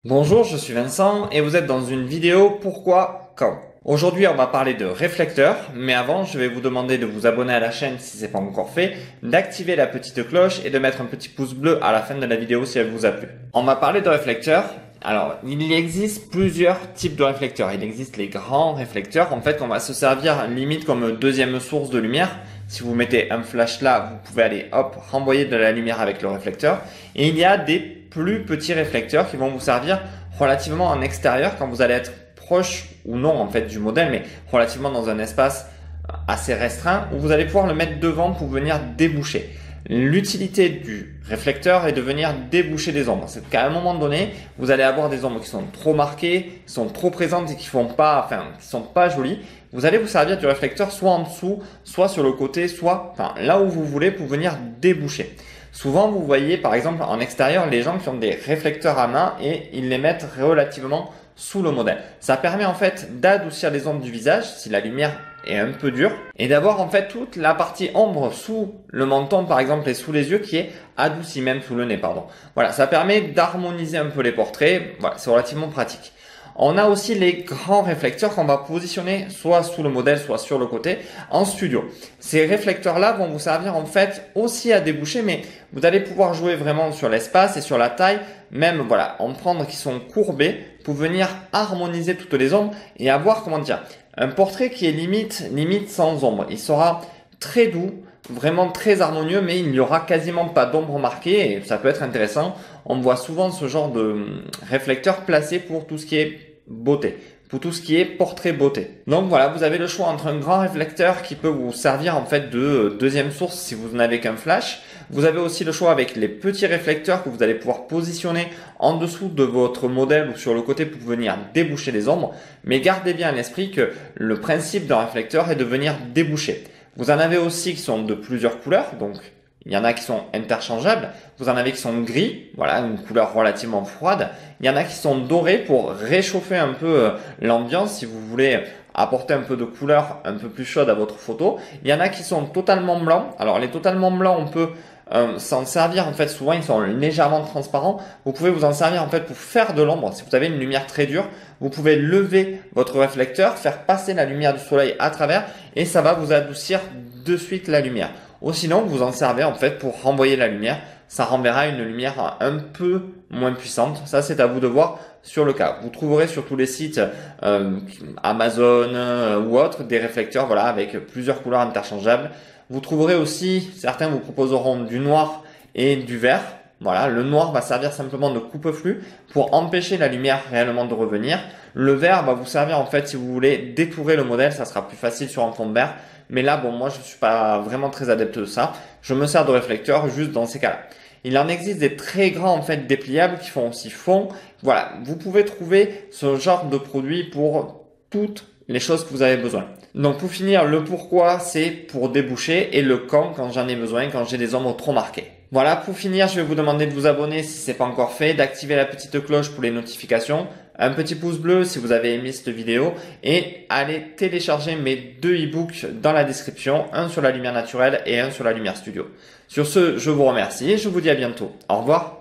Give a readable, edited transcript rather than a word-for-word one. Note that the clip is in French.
Bonjour, je suis Vincent et vous êtes dans une vidéo Pourquoi Quand. Aujourd'hui, on va parler de réflecteurs, mais avant, je vais vous demander de vous abonner à la chaîne si ce n'est pas encore fait, d'activer la petite cloche et de mettre un petit pouce bleu à la fin de la vidéo si elle vous a plu. On va parler de réflecteurs. Alors, il existe plusieurs types de réflecteurs. Il existe les grands réflecteurs, en fait, on va se servir limite comme deuxième source de lumière. Si vous mettez un flash là, vous pouvez aller hop, renvoyer de la lumière avec le réflecteur. Et il y a des plus petits réflecteurs qui vont vous servir relativement en extérieur quand vous allez être proche ou non en fait du modèle, mais relativement dans un espace assez restreint où vous allez pouvoir le mettre devant pour venir déboucher. L'utilité du réflecteur est de venir déboucher des ombres. C'est qu'à un moment donné, vous allez avoir des ombres qui sont trop marquées, qui sont trop présentes et qui sont pas jolies. Vous allez vous servir du réflecteur soit en dessous, soit sur le côté, soit là où vous voulez pour venir déboucher. Souvent, vous voyez par exemple en extérieur les gens qui ont des réflecteurs à main et ils les mettent relativement sous le modèle. Ça permet en fait d'adoucir les ombres du visage si la lumière est un peu dure et d'avoir en fait toute la partie ombre sous le menton par exemple et sous les yeux qui est adoucie, même sous le nez pardon. Voilà, ça permet d'harmoniser un peu les portraits. Voilà, c'est relativement pratique. On a aussi les grands réflecteurs qu'on va positionner soit sous le modèle, soit sur le côté en studio. Ces réflecteurs-là vont vous servir en fait aussi à déboucher, mais vous allez pouvoir jouer vraiment sur l'espace et sur la taille, même voilà, en prendre qui sont courbés pour venir harmoniser toutes les ombres et avoir, comment dire, un portrait qui est limite sans ombre. Il sera très doux, vraiment très harmonieux, mais il n'y aura quasiment pas d'ombre marquée et ça peut être intéressant. On voit souvent ce genre de réflecteur placé pour tout ce qui est beauté, pour tout ce qui est portrait beauté. Donc voilà, vous avez le choix entre un grand réflecteur qui peut vous servir en fait de deuxième source si vous n'avez qu'un flash. Vous avez aussi le choix avec les petits réflecteurs que vous allez pouvoir positionner en dessous de votre modèle ou sur le côté pour venir déboucher les ombres. Mais gardez bien à l'esprit que le principe d'un réflecteur est de venir déboucher. Vous en avez aussi qui sont de plusieurs couleurs, donc il y en a qui sont interchangeables. Vous en avez qui sont gris, voilà, une couleur relativement froide. Il y en a qui sont dorés pour réchauffer un peu l'ambiance si vous voulez apporter un peu de couleur un peu plus chaude à votre photo. Il y en a qui sont totalement blancs. Alors les totalement blancs, on peut s'en servir en fait, souvent ils sont légèrement transparents. Vous pouvez vous en servir en fait pour faire de l'ombre. Si vous avez une lumière très dure, vous pouvez lever votre réflecteur, faire passer la lumière du soleil à travers et ça va vous adoucir de suite la lumière. Ou sinon, vous en servez en fait pour renvoyer la lumière. Ça renverra une lumière un peu moins puissante. Ça, c'est à vous de voir sur le cas. Vous trouverez sur tous les sites Amazon ou autres des réflecteurs, voilà, avec plusieurs couleurs interchangeables. Vous trouverez aussi, certains vous proposeront du noir et du vert. Voilà, le noir va servir simplement de coupe-flux pour empêcher la lumière réellement de revenir. Le vert va vous servir en fait si vous voulez détourer le modèle, ça sera plus facile sur un fond vert. Mais là, bon, moi je suis pas vraiment très adepte de ça. Je me sers de réflecteur juste dans ces cas-là. Il en existe des très grands en fait dépliables qui font aussi fond. Voilà, vous pouvez trouver ce genre de produit pour toutes les choses que vous avez besoin. Donc pour finir, le pourquoi c'est pour déboucher et le quand j'en ai besoin, quand j'ai des ombres trop marquées. Voilà, pour finir, je vais vous demander de vous abonner si ce n'est pas encore fait, d'activer la petite cloche pour les notifications, un petit pouce bleu si vous avez aimé cette vidéo et allez télécharger mes deux e-books dans la description, un sur la lumière naturelle et un sur la lumière studio. Sur ce, je vous remercie et je vous dis à bientôt. Au revoir.